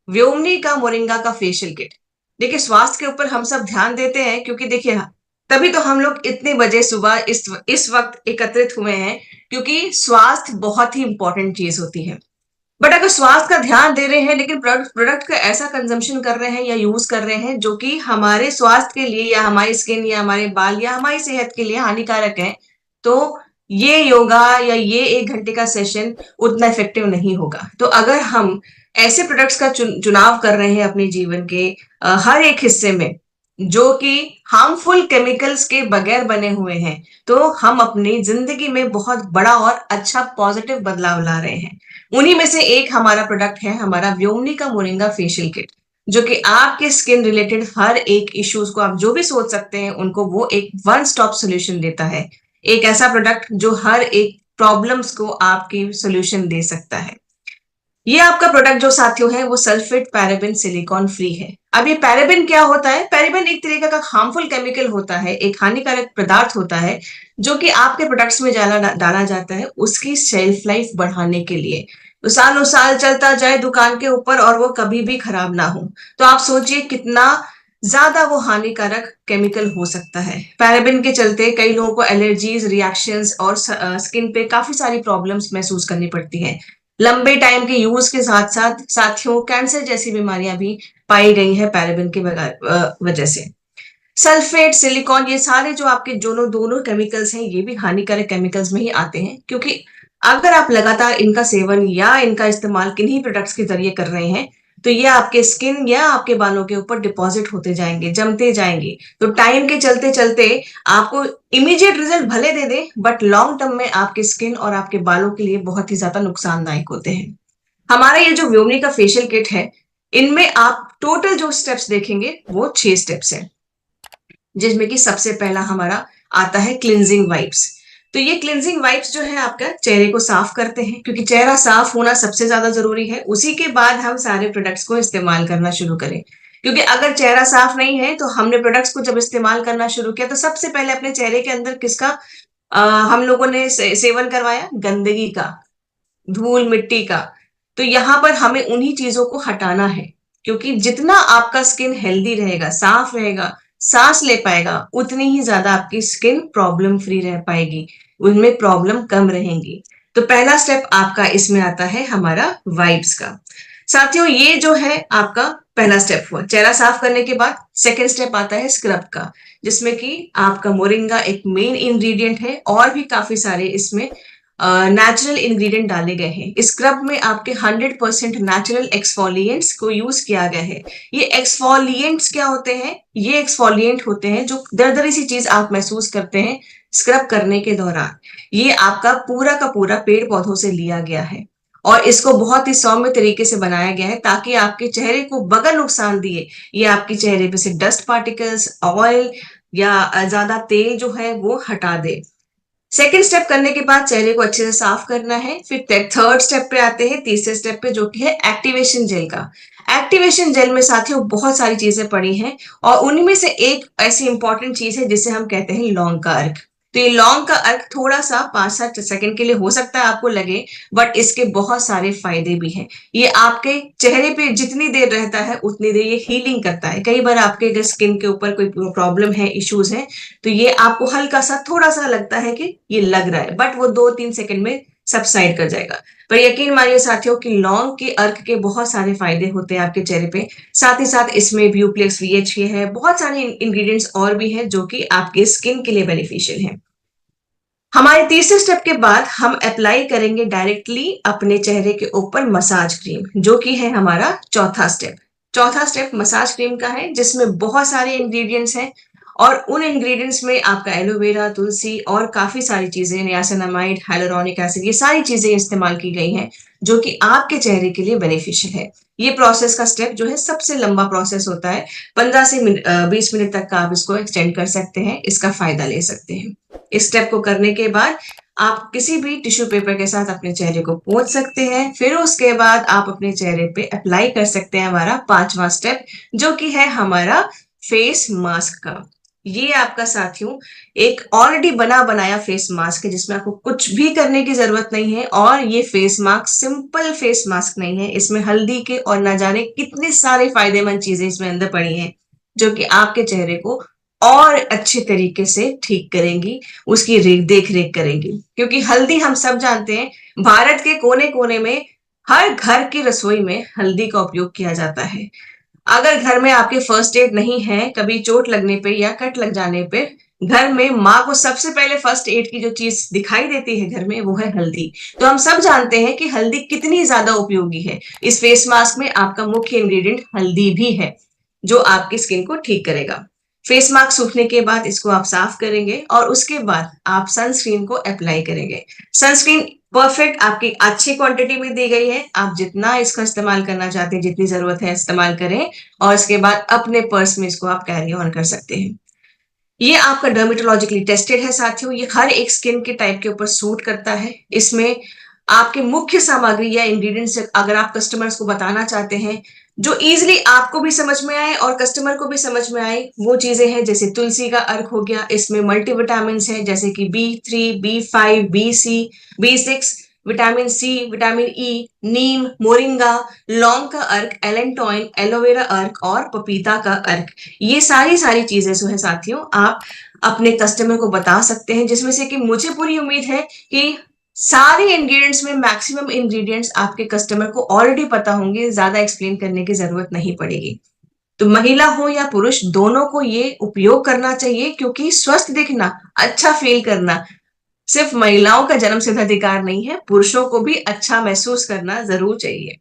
व्योमनी का मोरिंगा का facial kit. देखिए, स्वास्थ्य के ऊपर हम सब ध्यान देते हैं क्योंकि देखिए, तभी तो हम लोग इतने बजे सुबह इस वक्त एकत्रित हुए हैं, क्योंकि स्वास्थ्य बहुत ही इंपॉर्टेंट चीज होती है। बट अगर स्वास्थ्य का ध्यान दे रहे हैं लेकिन प्रोडक्ट का ऐसा कंजम्पशन कर रहे हैं या यूज कर रहे हैं जो कि हमारे स्वास्थ्य के लिए या हमारी स्किन या हमारे बाल या हमारी सेहत के लिए हानिकारक है, तो ये योगा या ये 1 घंटे का सेशन उतना इफेक्टिव नहीं होगा। तो अगर हम ऐसे प्रोडक्ट्स का चुनाव कर रहे हैं अपने जीवन के हर एक हिस्से में जो कि हार्मफुल केमिकल्स के बगैर बने हुए हैं, तो हम अपनी जिंदगी में बहुत बड़ा और अच्छा पॉजिटिव बदलाव ला रहे हैं। उन्हीं में से एक हमारा प्रोडक्ट है हमारा व्योमनी का मोरिंगा फेशियल किट, जो कि आपके स्किन रिलेटेड हर एक इश्यूज को आप जो भी सोच सकते हैं उनको वो एक वन स्टॉप सोल्यूशन देता है। एक ऐसा प्रोडक्ट जो हर एक प्रॉब्लम्स को आपकी सोल्यूशन दे सकता है। ये आपका प्रोडक्ट जो साथियों है वो सल्फेट पैराबेन सिलिकॉन फ्री है। अब ये पैराबेन क्या होता है? पैराबेन एक तरीके का हार्मफुल केमिकल होता है, एक हानिकारक पदार्थ होता है जो कि आपके प्रोडक्ट्स में डाला जाता है उसकी शेल्फ लाइफ बढ़ाने के लिए। तो सालों साल चलता जाए दुकान के ऊपर और वो कभी भी खराब ना हो। तो आप सोचिए कितना ज्यादा वो हानिकारक केमिकल हो सकता है। पैराबेन के चलते कई लोगों को एलर्जीज, रिएक्शंस और स्किन पे काफी सारी प्रॉब्लम्स महसूस करनी पड़ती है। लंबे टाइम के यूज के साथ साथ साथियों कैंसर जैसी बीमारियां भी पाई गई है पैराबेन की वजह से। सल्फेट, सिलिकॉन, ये सारे जो आपके दोनों दोनों केमिकल्स हैं ये भी हानिकारक केमिकल्स में ही आते हैं, क्योंकि अगर आप लगातार इनका सेवन या इनका इस्तेमाल किन्हीं प्रोडक्ट्स के जरिए कर रहे हैं तो ये आपके स्किन या आपके बालों के ऊपर डिपॉजिट होते जाएंगे, जमते जाएंगे। तो टाइम के चलते चलते आपको इमीडिएट रिजल्ट भले दे दे, बट लॉन्ग टर्म में आपके स्किन और आपके बालों के लिए बहुत ही ज्यादा नुकसानदायक होते हैं। हमारा ये जो व्योमनी का फेशियल किट है, इनमें आप टोटल जो स्टेप्स देखेंगे वो 6 स्टेप्स हैं, जिसमें कि सबसे पहला हमारा आता है क्लिनजिंग वाइप्स। तो ये क्लिनजिंग वाइप्स जो है आपका चेहरे को साफ करते हैं, क्योंकि चेहरा साफ होना सबसे ज्यादा जरूरी है। उसी के बाद हम सारे प्रोडक्ट्स को इस्तेमाल करना शुरू करें, क्योंकि अगर चेहरा साफ नहीं है तो हमने प्रोडक्ट्स को जब इस्तेमाल करना शुरू किया तो सबसे पहले अपने चेहरे के अंदर किसका हम लोगों ने सेवन करवाया? गंदगी का, धूल मिट्टी का। तो यहाँ पर हमें उन्हीं चीजों को हटाना है, क्योंकि जितना आपका स्किन हेल्दी रहेगा, साफ रहेगा, सांस ले पाएगा, उतनी ही ज्यादा आपकी स्किन प्रॉब्लम फ्री रह पाएगी, उनमें प्रॉब्लम कम रहेंगी। तो पहला स्टेप आपका इसमें आता है हमारा वाइब्स का। साथियों, ये जो है आपका पहला स्टेप हुआ चेहरा साफ करने के बाद। सेकेंड स्टेप आता है स्क्रब का, जिसमें कि आपका मोरिंगा एक मेन इंग्रेडिएंट है और भी काफी सारे इसमें नेचुरल इंग्रेडिएंट डाले गए हैं। स्क्रब में आपके 100% नेचुरल एक्सफोलिएंट्स को यूज किया गया है। ये एक्सफोलिएंट्स क्या होते हैं? ये एक्सफोलिएंट होते हैं जो दरदरी सी चीज आप महसूस करते हैं स्क्रब करने के दौरान। ये आपका पूरा का पूरा पेड़ पौधों से लिया गया है और इसको बहुत ही सौम्य तरीके से बनाया गया है ताकि आपके चेहरे को बगैर नुकसान दिए ये आपके चेहरे पे से डस्ट पार्टिकल्स, ऑयल या ज्यादा तेल जो है वो हटा दे। सेकेंड स्टेप करने के बाद चेहरे को अच्छे से साफ करना है। फिर थर्ड स्टेप पे आते हैं, तीसरे स्टेप पे, जो कि है एक्टिवेशन जेल का। एक्टिवेशन जेल में साथियों बहुत सारी चीजें पड़ी हैं और उन्हीं में से एक ऐसी इंपॉर्टेंट चीज है जिसे हम कहते हैं लौंग का अर्क। तो ये लौंग का अर्क थोड़ा सा 5-7 सेकंड के लिए हो सकता है आपको लगे, बट इसके बहुत सारे फायदे भी हैं। ये आपके चेहरे पे जितनी देर रहता है उतनी देर ये हीलिंग करता है। कई बार आपके अगर स्किन के ऊपर कोई प्रॉब्लम है, इश्यूज है, तो ये आपको हल्का सा थोड़ा सा लगता है कि ये लग रहा है, बट वो 2-3 सेकंड में सबसाइड कर जाएगा। पर यकीन मानिए साथियों कि लौंग के अर्क के बहुत सारे फायदे होते हैं आपके चेहरे पे। साथ ही साथ इसमें ब्यूप्लेक्स VH है, बहुत सारे इंग्रेडिएंट्स और भी हैं जो कि आपके स्किन के लिए बेनिफिशियल है। हमारे तीसरे स्टेप के बाद हम अप्लाई करेंगे डायरेक्टली अपने चेहरे के ऊपर मसाज क्रीम, जो कि है हमारा चौथा स्टेप। चौथा स्टेप मसाज क्रीम का है, जिसमें बहुत सारे इंग्रेडिएंट्स हैं और उन इंग्रेडिएंट्स में आपका एलोवेरा, तुलसी और काफी सारी चीजें, नियासिनामाइड, हाइलुरोनिक एसिड, ये सारी चीजें इस्तेमाल की गई हैं जो कि आपके चेहरे के लिए बेनिफिशियल है। ये प्रोसेस का स्टेप जो है सबसे लंबा प्रोसेस होता है। 15 से 20 मिनट तक का आप इसको एक्सटेंड कर सकते हैं, इसका फायदा ले सकते हैं। इस स्टेप को करने के बाद आप किसी भी टिश्यू पेपर के साथ अपने चेहरे को पोंछ सकते हैं। फिर उसके बाद आप अपने चेहरे पे अप्लाई कर सकते हैं हमारा पांचवा स्टेप, जो कि है हमारा फेस मास्क का। ये आपका साथियों एक ऑलरेडी बना बनाया फेस मास्क है जिसमें आपको कुछ भी करने की जरूरत नहीं है। और ये face mask simple face mask नहीं है, इसमें हल्दी के और ना जाने कितने सारे फायदेमंद चीजें इसमें अंदर पड़ी हैं जो कि आपके चेहरे को और अच्छे तरीके से ठीक करेंगी, उसकी देख रेख करेंगी। क्योंकि हल्दी हम सब जानते हैं, भारत के कोने कोने में हर घर की रसोई में हल्दी का उपयोग किया जाता है। अगर घर में आपके फर्स्ट एड नहीं है, कभी चोट लगने पे या कट लग जाने पे घर में माँ को सबसे पहले फर्स्ट एड की जो चीज दिखाई देती है घर में, वो है हल्दी। तो हम सब जानते हैं कि हल्दी कितनी ज्यादा उपयोगी है। इस फेस मास्क में आपका मुख्य इंग्रेडिएंट हल्दी भी है जो आपकी स्किन को ठीक करेगा। फेस मास्क सूखने के बाद इसको आप साफ करेंगे और उसके बाद आप सनस्क्रीन को अप्लाई करेंगे। सनस्क्रीन परफेक्ट आपकी अच्छी क्वांटिटी में दी गई है, आप जितना इसका इस्तेमाल करना चाहते हैं, जितनी जरूरत है इस्तेमाल करें और इसके बाद अपने पर्स में इसको आप कैरी ऑन कर सकते हैं। ये आपका डर्मेटोलॉजिकली टेस्टेड है साथियों, ये हर एक स्किन के टाइप के ऊपर सूट करता है। इसमें आपके मुख्य सामग्री या इंग्रेडिएंट्स अगर आप कस्टमर्स को बताना चाहते हैं जो इजीली आपको भी समझ में आए और कस्टमर को भी समझ में आए, वो चीजें हैं जैसे तुलसी का अर्क हो गया, इसमें मल्टीविटामिन है जैसे कि B3, B5, B C, B6, vitamin C, vitamin E, नीम, मोरिंगा, लौंग का अर्क, एलेंटोइन, एलोवेरा अर्क और पपीता का अर्क। ये सारी सारी चीजें जो है साथियों आप अपने कस्टमर को बता सकते हैं, जिसमें से कि मुझे पूरी उम्मीद है कि सारे इंग्रेडिएंट्स में मैक्सिमम इंग्रेडिएंट्स आपके कस्टमर को ऑलरेडी पता होंगे, ज्यादा एक्सप्लेन करने की जरूरत नहीं पड़ेगी। तो महिला हो या पुरुष दोनों को ये उपयोग करना चाहिए, क्योंकि स्वस्थ दिखना, अच्छा फील करना सिर्फ महिलाओं का जन्मसिद्ध अधिकार नहीं है, पुरुषों को भी अच्छा महसूस करना जरूर चाहिए।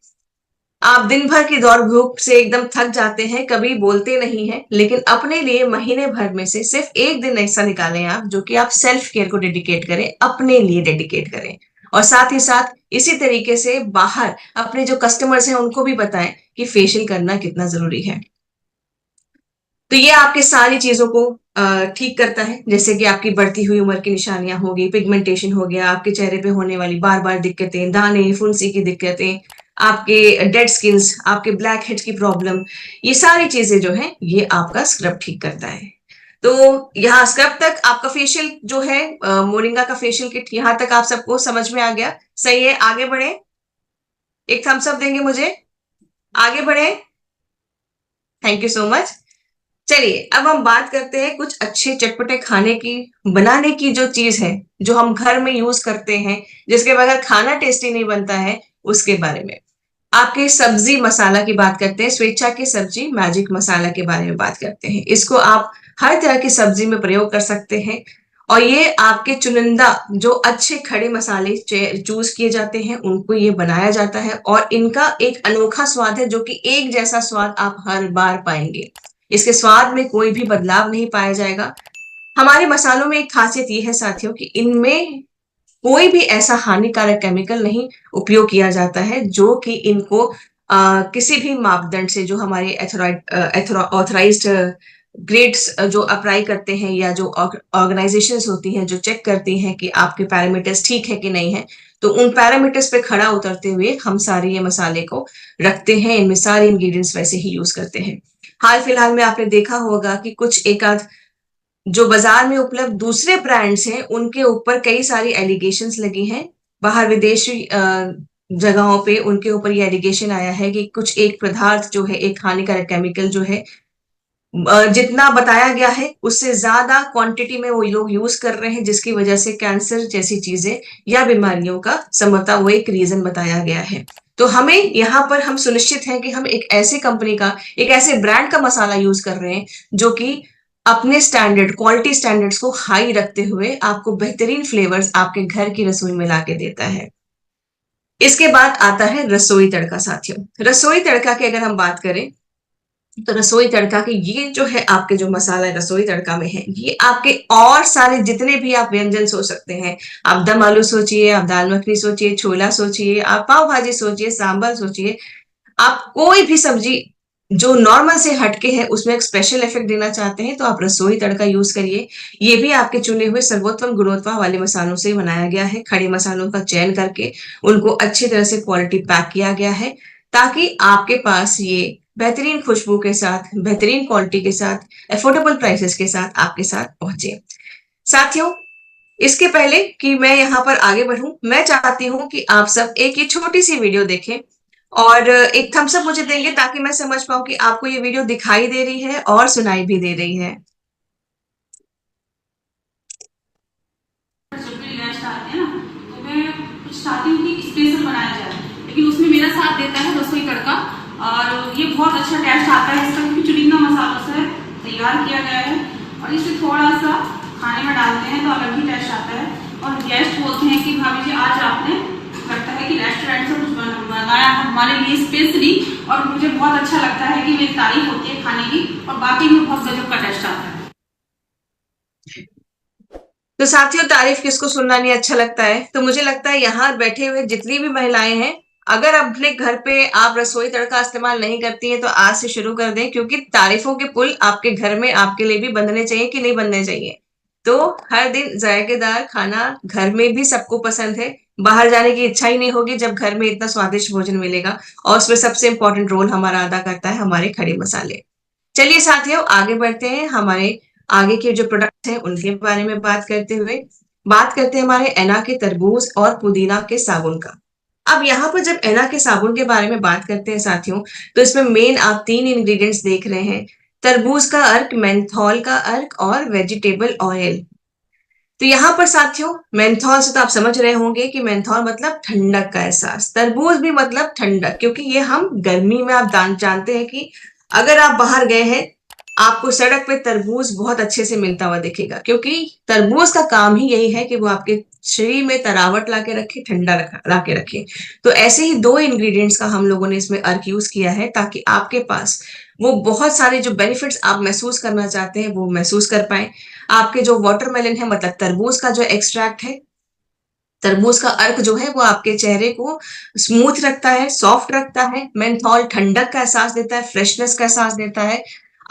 आप दिन भर की दौड़ धूप से एकदम थक जाते हैं, कभी बोलते नहीं हैं, लेकिन अपने लिए महीने भर में से सिर्फ एक दिन ऐसा निकालें आप जो कि आप सेल्फ केयर को डेडिकेट करें, अपने लिए डेडिकेट करें। और साथ ही साथ इसी तरीके से बाहर अपने जो कस्टमर्स हैं उनको भी बताएं कि फेशियल करना कितना जरूरी है। तो ये आपके सारी चीजों को ठीक करता है, जैसे कि आपकी बढ़ती हुई उम्र की निशानियां होगी, पिगमेंटेशन हो गया, आपके चेहरे पे होने वाली बार बार दिक्कतें, दाने फुंसी की दिक्कतें, आपके डेड स्किन्स, आपके ब्लैक हेड्स की प्रॉब्लम, ये सारी चीजें जो है ये आपका स्क्रब ठीक करता है। तो यहाँ स्क्रब तक आपका फेशियल जो है मोरिंगा का फेशियल किट यहाँ तक आप सबको समझ में आ गया, सही है? आगे बढ़े, एक थम्स अप देंगे मुझे, आगे बढ़े। Thank you so much. चलिए अब हम बात करते हैं कुछ अच्छे चटपटे खाने की, बनाने की जो चीज है जो हम घर में यूज करते हैं, जिसके बगैर खाना टेस्टी नहीं बनता है, उसके बारे में। आपके सब्जी मसाला की बात करते हैं, स्वेच्छा की सब्जी मैजिक मसाला के बारे में बात करते हैं। इसको आप हर तरह की सब्जी में प्रयोग कर सकते हैं और ये आपके चुनिंदा जो अच्छे खड़े मसाले चूज किए जाते हैं उनको ये बनाया जाता है और इनका एक अनोखा स्वाद है जो कि एक जैसा स्वाद आप हर बार पाएंगे। इसके स्वाद में कोई भी बदलाव नहीं पाया जाएगा। हमारे मसालों में एक खासियत ये है साथियों कि इनमें कोई भी ऐसा हानिकारक केमिकल नहीं उपयोग किया जाता है जो कि इनको किसी भी मापदंड से, जो हमारे ऑथराइज्ड ग्रेड्स जो अप्लाई करते हैं या जो ऑर्गेनाइजेशंस होती हैं जो चेक करती हैं कि आपके पैरामीटर्स ठीक है कि नहीं है, तो उन पैरामीटर्स पे खड़ा उतरते हुए हम सारे ये मसाले को रखते हैं, इनमें सारे इंग्रेडिएंट्स वैसे ही यूज करते हैं। हाल फिलहाल में आपने देखा होगा कि कुछ एकाध जो बाजार में उपलब्ध दूसरे ब्रांड्स हैं उनके ऊपर कई सारी एलिगेशंस लगी हैं, बाहर विदेशी जगहों पे उनके ऊपर ये एलिगेशन आया है कि कुछ एक पदार्थ जो है, एक हानिकारक केमिकल जो है, जितना बताया गया है उससे ज्यादा क्वांटिटी में वो लोग यूज कर रहे हैं, जिसकी वजह से कैंसर जैसी चीजें या बीमारियों का संभवतः वो एक रीजन बताया गया है। तो हमें यहाँ पर हम सुनिश्चित हैं कि हम एक ऐसी कंपनी का, एक ऐसे ब्रांड का मसाला यूज कर रहे हैं जो कि अपने स्टैंडर्ड, क्वालिटी स्टैंडर्ड्स को हाई रखते हुए आपको बेहतरीन फ्लेवर्स आपके घर की रसोई में ला के देता है। इसके बाद आता है रसोई तड़का साथियों। रसोई तड़का की अगर हम बात करें तो रसोई तड़का के ये जो है आपके जो मसाला रसोई तड़का में है, ये आपके और सारे जितने भी आप व्यंजन सोच सकते हैं, आप दम आलू सोचिए, आप दाल मखनी सोचिए, छोला सोचिए, आप पाव भाजी सोचिए, सांभर सोचिए, आप कोई भी सब्जी जो नॉर्मल से हटके है उसमें एक स्पेशल इफेक्ट देना चाहते हैं तो आप रसोई तड़का यूज करिए। ये भी आपके चुने हुए सर्वोत्तम गुणवत्ता वाले मसालों से बनाया गया है, खड़े मसालों का चयन करके उनको अच्छी तरह से क्वालिटी पैक किया गया है ताकि आपके पास ये बेहतरीन खुशबू के साथ, बेहतरीन क्वालिटी के साथ, अफोर्डेबल प्राइसेस के साथ आपके साथ पहुंचे। साथियों, इसके पहले कि मैं यहाँ पर आगे बढ़ूं, मैं चाहती हूँ कि आप सब एक ये छोटी सी वीडियो देखें और एक थम्स अप मुझे देंगे ताकि मैं समझ पाऊं कि आपको ये वीडियो दिखाई दे रही है और सुनाई भी दे रही है। जब भी गेस्ट आते हैं ना, तो मैं कुछ चाहती हूँ कि स्पेशल बनाया जाए, लेकिन उसमें मेरा साथ देता है रसोई तड़का। और ये बहुत अच्छा टेस्ट आता है इसका, क्योंकि चुनिंदा मसालों से तैयार किया गया है और इसे थोड़ा सा खाने में डालते हैं तो अलग ही टेस्ट आता है। और गेस्ट बोलते हैं कि भाभी जी आज आपने लगता है कि रेस्टोरेंट से कुछ बनाया है हमारे लिए स्पेशली, और मुझे बहुत अच्छा लगता है कि मेरी तारीफ होती है खाने की, और बाकी में बहुत गजब का टेस्ट आता है। तो साथियों, तारीफ किसको सुनना नहीं अच्छा लगता है। तो मुझे लगता है यहाँ बैठे हुए जितनी भी महिलाएं हैं, अगर अपने घर पे आप रसोई तड़का इस्तेमाल नहीं करती हैं तो आज से शुरू कर दें, क्योंकि तारीफों के पुल आपके घर में आपके लिए भी बनने चाहिए कि नहीं बनने चाहिए। तो हर दिन जायकेदार खाना घर में भी सबको पसंद है, बाहर जाने की इच्छा ही नहीं होगी जब घर में इतना स्वादिष्ट भोजन मिलेगा। और उसमें सबसे इंपॉर्टेंट रोल हमारा अदा करता है हमारे खड़े मसाले। चलिए साथियों, आगे बढ़ते हैं। हमारे आगे के जो प्रोडक्ट हैं उनके बारे में बात करते हैं हमारे एना के तरबूज और पुदीना के साबुन का। अब यहाँ पर जब एना के साबुन के बारे में बात करते हैं साथियों, तो इसमें मेन आप 3 इंग्रेडिएंट्स देख रहे हैं: तरबूज का अर्क, मेंथॉल का अर्क और वेजिटेबल ऑयल। तो यहाँ पर साथियों, मेंथॉल से तो आप समझ रहे होंगे कि मेंथॉल मतलब ठंडक का एहसास, तरबूज भी मतलब ठंडक, क्योंकि ये हम गर्मी में आप जानते हैं कि अगर आप बाहर गए हैं, आपको सड़क पे तरबूज बहुत अच्छे से मिलता हुआ दिखेगा, क्योंकि तरबूज का काम ही यही है कि वो आपके शरीर में तरावट ला के रखे, ठंडा ला के रखे। तो ऐसे ही 2 इंग्रेडिएंट्स का हम लोगों ने इसमें अर्क यूज किया है, ताकि आपके पास वो बहुत सारे जो बेनिफिट्स आप महसूस करना चाहते हैं वो महसूस कर पाए। आपके जो वाटरमेलन है, मतलब तरबूज का जो एक्सट्रैक्ट है, तरबूज का अर्क जो है वो आपके चेहरे को स्मूथ रखता है, सॉफ्ट रखता है। मेंथॉल ठंडक का एहसास देता है, फ्रेशनेस का एहसास देता है,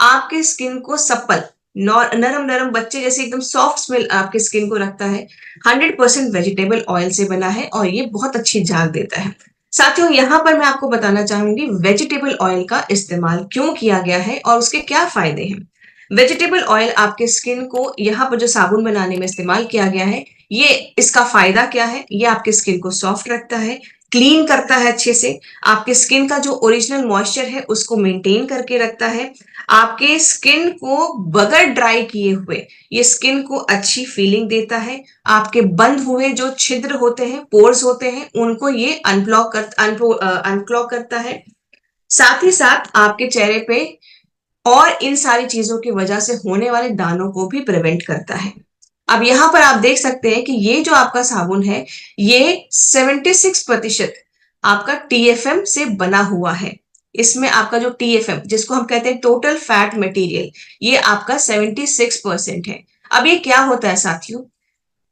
आपके स्किन को सप्पल, नरम नरम बच्चे जैसे एकदम सॉफ्ट स्मेल आपके स्किन को रखता है। 100% वेजिटेबल ऑयल से बना है और ये बहुत अच्छी झाग देता है। साथियों, यहाँ पर मैं आपको बताना चाहूंगी वेजिटेबल ऑयल का इस्तेमाल क्यों किया गया है और उसके क्या फायदे हैं। वेजिटेबल ऑयल आपके स्किन को यहाँ पर जो साबुन बनाने में इस्तेमाल किया गया है, ये इसका फायदा क्या है? ये आपके स्किन को सॉफ्ट रखता है, क्लीन करता है अच्छे से, आपके स्किन का जो ओरिजिनल मॉइस्चर है उसको मेंटेन करके रखता है, आपके स्किन को बगैर ड्राई किए हुए ये स्किन को अच्छी फीलिंग देता है, आपके बंद हुए जो छिद्र होते हैं, पोर्स होते हैं, उनको ये अनक्लॉग करता है। साथ ही साथ आपके चेहरे पे और इन सारी चीजों की वजह से होने वाले दानों को भी प्रिवेंट करता है। अब यहाँ पर आप देख सकते हैं कि ये जो आपका साबुन है, ये 76% आपका TFM से बना हुआ है। इसमें आपका जो TFM, जिसको हम कहते हैं टोटल फैट मटेरियल, ये आपका 76% है। अब ये क्या होता है साथियों?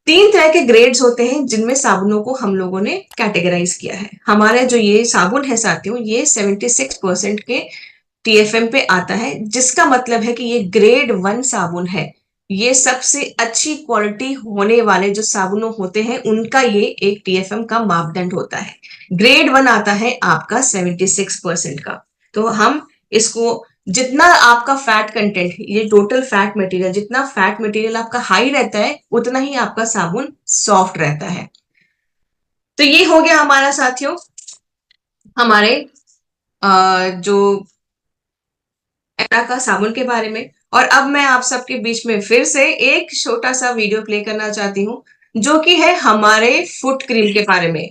3 तरह के ग्रेड्स होते हैं जिनमें साबुनों को हम लोगों ने कैटेगराइज किया है। हमारा जो ये साबुन है साथियों, ये 76% के TFM पे आता है, जिसका मतलब है कि ये ग्रेड 1 साबुन है। ये सबसे अच्छी क्वालिटी होने वाले जो साबुनों होते हैं उनका ये एक TFM का मापदंड होता है। ग्रेड 1 आता है आपका 76% का। तो हम इसको, जितना आपका फैट कंटेंट, ये टोटल फैट मटेरियल, जितना फैट मटेरियल आपका हाई रहता है उतना ही आपका साबुन सॉफ्ट रहता है। तो ये हो गया हमारा साथियों हमारे जो एना का साबुन के बारे में। और अब मैं आप सबके बीच में फिर से एक छोटा सा वीडियो प्ले करना चाहती हूँ, जो कि है हमारे फुट क्रीम के बारे में।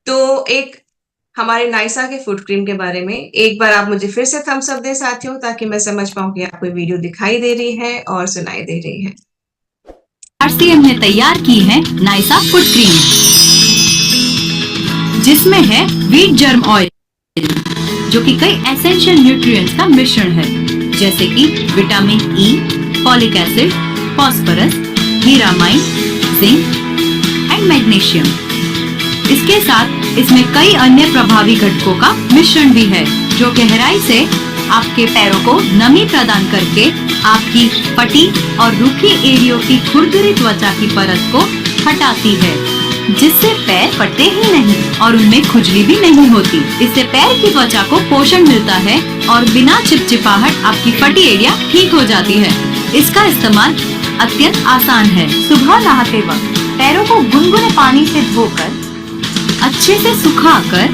तो एक हमारे नाइसा के फुट क्रीम के बारे में एक बार आप मुझे फिर से थम्स अप दें साथियों, ताकि मैं समझ पाऊं कि आपको वीडियो दिखाई दे रही है और सुनाई दे रही है। RCM ने तैयार की है नाइसा फुट क्रीम, जिसमें है व्हीट जर्म ऑयल, जो कि कई एसेंशियल न्यूट्रिएंट्स का मिश्रण है, जैसे कि vitamin E, folic acid, phosphorus, हीरामाइन, जिंक एंड मैग्नीशियम। इसके साथ इसमें कई अन्य प्रभावी घटकों का मिश्रण भी है, जो गहराई से आपके पैरों को नमी प्रदान करके आपकी फटी और रूखी एड़ियों की खुरदरी त्वचा की परत को हटाती है। जिससे पैर फटते ही नहीं और उनमें खुजली भी नहीं होती। इससे पैर की त्वचा को पोषण मिलता है और बिना चिपचिपाहट आपकी फटी एड़ियाँ ठीक हो जाती है। इसका इस्तेमाल अत्यंत आसान है। सुबह नहाते वक्त पैरों को गुनगुने पानी से धोकर अच्छे से सुखाकर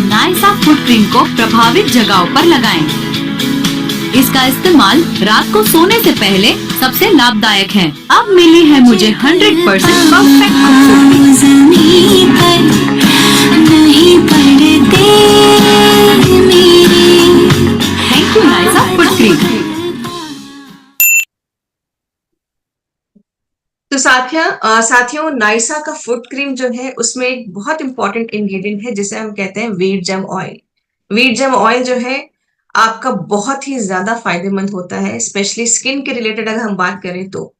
नाइसा फुट क्रीम को प्रभावित जगहों पर लगाएं। इसका इस्तेमाल रात को सोने से पहले सबसे लाभदायक है। अब मिली है मुझे 100% परफेक्ट खूबसूरती। Thank you Naisa foot cream. तो साथियों नाइसा का फुट क्रीम जो है उसमें एक बहुत इंपॉर्टेंट इंग्रेडिएंट है जिसे हम कहते हैं वीट जम ऑयल। वीट जम ऑयल जो है आपका बहुत ही ज्यादा फायदेमंद होता है, स्पेशली स्किन के रिलेटेड अगर हम बात करें तो।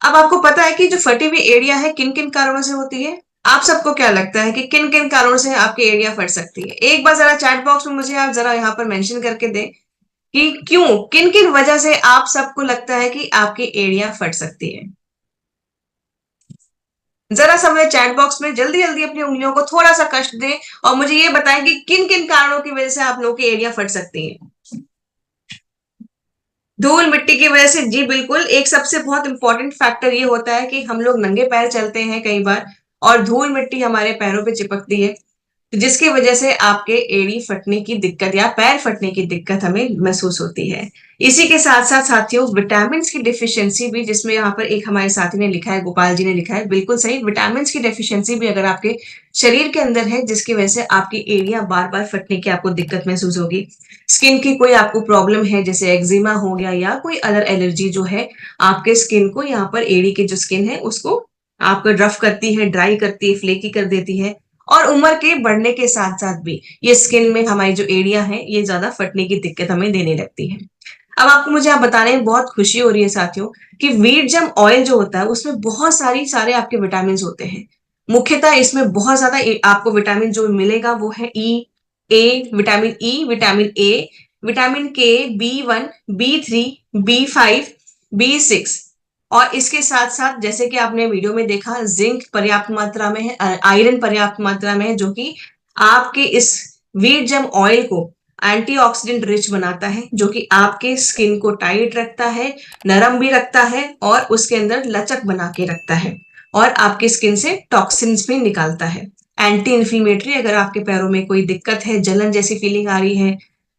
अब आपको पता है कि जो फटी हुई एरिया है किन किन कारणों से होती है? आप सबको क्या लगता है कि किन किन कारणों से आपकी एरिया फट सकती है? एक बार जरा चैट बॉक्स में मुझे आप जरा यहाँ पर मेंशन करके दें कि क्यों, किन किन वजह से आप सबको लगता है कि आपकी एरिया फट सकती है। जरा समय चैट बॉक्स में जल्दी जल्दी अपनी उंगलियों को थोड़ा सा कष्ट दें और मुझे ये बताएं कि किन किन कारणों की वजह से आप लोगों की एरिया फट सकती है। धूल मिट्टी की वजह से, जी बिल्कुल। एक सबसे बहुत इंपॉर्टेंट फैक्टर ये होता है कि हम लोग नंगे पैर चलते हैं कई बार और धूल मिट्टी हमारे पैरों पे चिपकती है, जिसकी वजह से आपके एड़ी फटने की दिक्कत या पैर फटने की दिक्कत हमें महसूस होती है। इसी के साथ साथ साथियों विटामिन की डेफिशिएंसी भी, जिसमें यहाँ पर एक हमारे साथी ने लिखा है, गोपाल जी ने लिखा है, बिल्कुल सही। विटामिन की डेफिशिएंसी भी अगर आपके शरीर के अंदर है जिसकी वजह से आपकी एड़ियां बार बार फटने की आपको दिक्कत महसूस होगी। स्किन की कोई आपको प्रॉब्लम है जैसे एक्जिमा हो गया या कोई अदर एलर्जी जो है आपके स्किन को, यहाँ पर एड़ी की जो स्किन है उसको आपको रफ करती है, ड्राई करती है, फ्लेकी कर देती है। और उम्र के बढ़ने के साथ साथ भी ये स्किन में हमारी जो एड़ियां हैं ये ज्यादा फटने की दिक्कत हमें देने लगती है। अब आपको मुझे आप बताने में बहुत खुशी हो रही है साथियों कि वीट जम ऑयल जो होता है उसमें बहुत सारे आपके विटामिन होते हैं। मुख्यतः इसमें बहुत ज्यादा आपको विटामिन जो मिलेगा वो है vitamin E, vitamin A, vitamin के, B1, B3, B5, B6 और इसके साथ साथ जैसे कि आपने वीडियो में देखा जिंक पर्याप्त मात्रा में है, आयरन पर्याप्त मात्रा में है, जो कि आपके इस वीट जम ऑयल को एंटीऑक्सीडेंट रिच बनाता है, जो कि आपके स्किन को टाइट रखता है, नरम भी रखता है और उसके अंदर लचक बना के रखता है और आपकी स्किन से टॉक्सिन्स भी निकालता है। एंटी इन्फ्लेमेटरी, अगर आपके पैरों में कोई दिक्कत है, जलन जैसी फीलिंग आ रही है,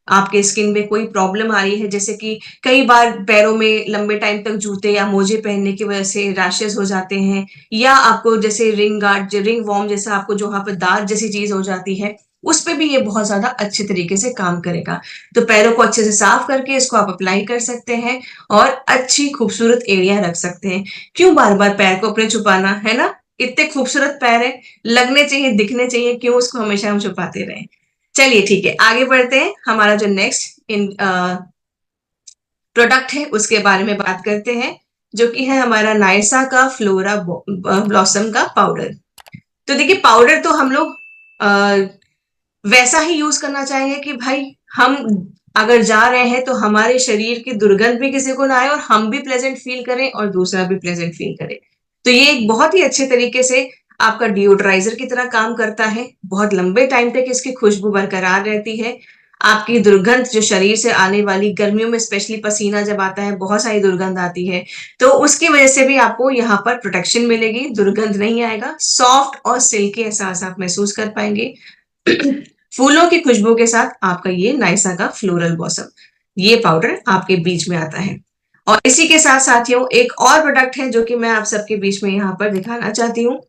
आपके स्किन में कोई प्रॉब्लम आ रही है, जैसे कि कई बार पैरों में लंबे टाइम तक जूते या मोजे पहनने की वजह से रैशेस हो जाते हैं, या आपको जैसे रिंग वॉर्म जैसा आपको जो वहां पर दाग जैसी चीज हो जाती है, उस पे भी ये बहुत ज्यादा अच्छे तरीके से काम करेगा। तो पैरों को अच्छे से साफ करके इसको आप अप्लाई कर सकते हैं और अच्छी खूबसूरत एरिया रख सकते हैं। क्यों बार बार पैर को अपने छुपाना, है ना? इतने खूबसूरत पैर है, लगने चाहिए, दिखने चाहिए, क्यों उसको हमेशा हम छुपाते रहें। चलिए ठीक है, आगे बढ़ते हैं। हमारा जो नेक्स्ट प्रोडक्ट है उसके बारे में बात करते हैं, जो कि है हमारा नाइसा का फ्लोरा ब्लॉसम का पाउडर। तो देखिए पाउडर तो हम लोग वैसा ही यूज करना चाहेंगे कि भाई हम अगर जा रहे हैं तो हमारे शरीर की दुर्गंध भी किसी को ना आए और हम भी प्लेजेंट फील करें और दूसरा भी प्लेजेंट फील करे। तो ये एक बहुत ही अच्छे तरीके से आपका डिओड्राइजर की तरह काम करता है। बहुत लंबे टाइम तक इसकी खुशबू बरकरार रहती है। आपकी दुर्गंध जो शरीर से आने वाली, गर्मियों में स्पेशली पसीना जब आता है बहुत सारी दुर्गंध आती है, तो उसकी वजह से भी आपको यहाँ पर प्रोटेक्शन मिलेगी, दुर्गंध नहीं आएगा, सॉफ्ट और सिल्की एहसास आप महसूस कर पाएंगे। फूलों की खुशबू के साथ आपका ये नाइसा का फ्लोरल ब्लॉसम, ये पाउडर आपके बीच में आता है। और इसी के साथ साथियों एक और प्रोडक्ट है जो कि मैं आप सबके बीच में यहाँ पर दिखाना चाहती हूँ,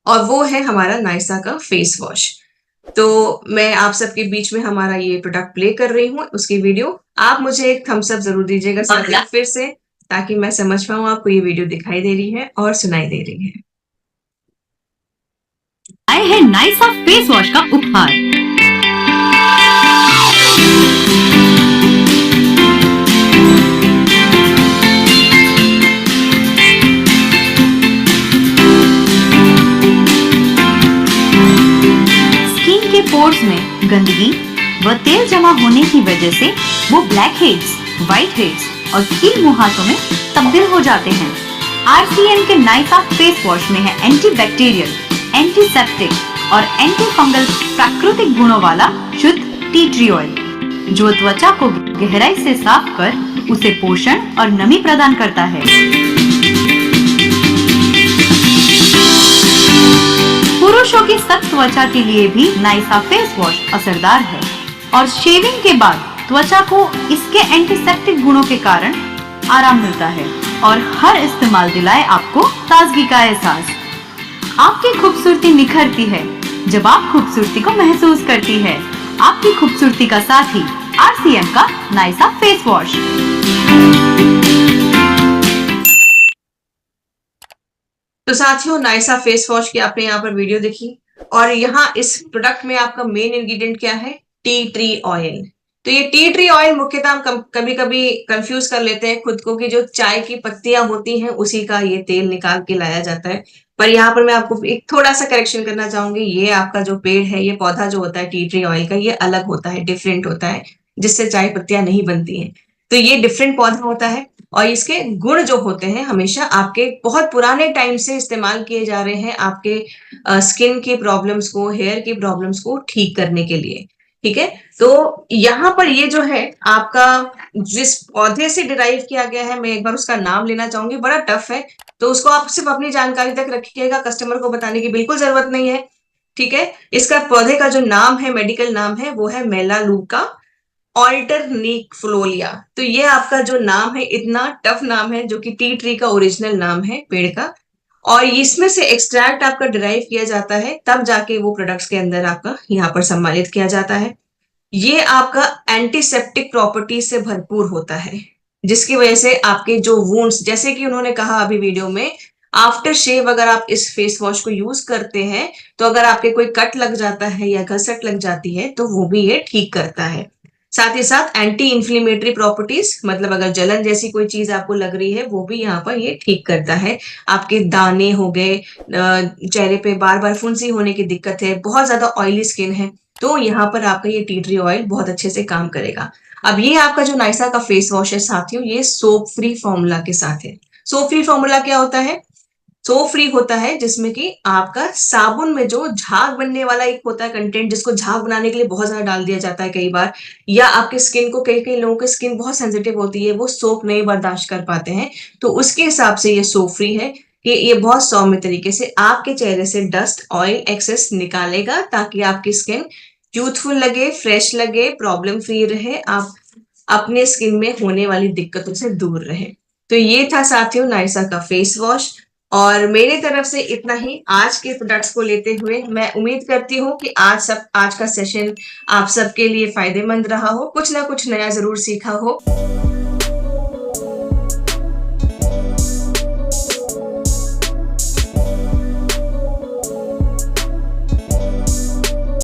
और वो है हमारा नाइसा का फेस वॉश। तो मैं आप सबके बीच में हमारा ये प्रोडक्ट प्ले कर रही हूँ, उसकी वीडियो। आप मुझे एक थम्स अप जरूर दीजिएगा साथ फिर से, ताकि मैं समझ पाऊँ आपको ये वीडियो दिखाई दे रही है और सुनाई दे रही है। आए हैं नाइसा फेस वॉश का उपहार। स्किन के पोर्स में गंदगी व तेल जमा होने की वजह से वो ब्लैक हेड्स, व्हाइट हेड्स और कील मुहासों में तब्दील हो जाते हैं। RCM के नाइसा फेस वॉश में है एंटी बैक्टीरियल, एंटीसेप्टिक और एंटी फंगल प्राकृतिक गुणों वाला शुद्ध टी ट्री ऑयल, जो त्वचा को गहराई से साफ कर उसे पोषण और नमी प्रदान करता है। पुरुषों की सख्त त्वचा के लिए भी नाइसा फेस वॉश असरदार है और शेविंग के बाद त्वचा को इसके एंटीसेप्टिक गुणों के कारण आराम मिलता है और हर इस्तेमाल दिलाए आपको ताजगी का एहसास। आपकी खूबसूरती निखरती है जब आप खूबसूरती को महसूस करती है। आपकी खूबसूरती का साथी RCM का नाइसा फेस वॉश। तो साथियों, नाइसा फेस वॉश की आपने यहाँ पर वीडियो देखी और यहाँ इस प्रोडक्ट में आपका मेन इंग्रेडिएंट क्या है? Tea tree oil. तो ये टी ट्री ऑयल मुख्यतः हम कभी कभी कंफ्यूज कर लेते हैं खुद को कि जो चाय की पत्तियां होती हैं उसी का ये तेल निकाल के लाया जाता है, पर यहाँ पर मैं आपको एक थोड़ा सा करेक्शन करना चाहूंगी। ये आपका जो पेड़ है, ये पौधा जो होता है टी ट्री ऑयल का, ये अलग होता है, डिफरेंट होता है, जिससे चाय पत्तियां नहीं बनती हैं। तो ये डिफरेंट पौधा होता है और इसके गुण जो होते हैं हमेशा आपके बहुत पुराने टाइम से इस्तेमाल किए जा रहे हैं आपके स्किन की प्रॉब्लम्स को, हेयर की प्रॉब्लम्स को ठीक करने के लिए। ठीक है, तो यहाँ पर ये जो है आपका जिस पौधे से डिराइव किया गया है, मैं एक बार उसका नाम लेना चाहूंगी, बड़ा टफ है, तो उसको आप सिर्फ अपनी जानकारी तक रखिएगा, कस्टमर को बताने की बिल्कुल जरूरत नहीं है। ठीक है, इसका पौधे का जो नाम है, मेडिकल नाम है, वो है मेलालूका अल्टरनिफोलिया। तो ये आपका जो नाम है, इतना टफ नाम है, जो कि टी ट्री का ओरिजिनल नाम है पेड़ का, और इसमें से एक्सट्रैक्ट आपका डिराइव किया जाता है, तब जाके वो प्रोडक्ट्स के अंदर आपका यहाँ पर सम्मिलित किया जाता है। ये आपका एंटीसेप्टिक प्रॉपर्टी से भरपूर होता है, जिसकी वजह से आपके जो वुंड्स, जैसे कि उन्होंने कहा अभी वीडियो में, आफ्टर शेव अगर आप इस फेस वॉश को यूज करते हैं तो अगर आपके कोई कट लग जाता है या घसट लग जाती है तो वो भी ये ठीक करता है। साथ ही साथ एंटी इंफ्लेमेटरी प्रॉपर्टीज, मतलब अगर जलन जैसी कोई चीज आपको लग रही है वो भी यहाँ पर ये ठीक करता है। आपके दाने हो गए, चेहरे पे बार बार फुंसी होने की दिक्कत है, बहुत ज्यादा ऑयली स्किन है, तो यहाँ पर आपका ये टी ट्री ऑयल बहुत अच्छे से काम करेगा। अब ये आपका जो नाइसा का फेस वॉश है साथियों, ये सोप फ्री फॉर्मूला के साथ है। सोप फ्री फॉर्मूला क्या होता है? सोप फ्री होता है जिसमें कि आपका साबुन में जो झाग बनने वाला एक होता है कंटेंट, जिसको झाग बनाने के लिए बहुत ज्यादा डाल दिया जाता है कई बार, या आपके स्किन को, कई कई लोगों की स्किन बहुत सेंसिटिव होती है, वो सोप नहीं बर्दाश्त कर पाते हैं, तो उसके हिसाब से ये सोप फ्री है कि ये बहुत सौम्य तरीके से आपके चेहरे से डस्ट, ऑयल, एक्सेस निकालेगा, ताकि आपकी स्किन यूथफुल लगे, फ्रेश लगे, प्रॉब्लम फ्री रहे, आप अपने स्किन में होने वाली दिक्कतों से दूर रहे। तो ये था साथियों नाइसा का फेस वॉश, और मेरे तरफ से इतना ही आज के प्रोडक्ट्स को लेते हुए। मैं उम्मीद करती हूँ कि आज का सेशन आप सबके लिए फायदेमंद रहा हो, कुछ ना कुछ नया जरूर सीखा हो।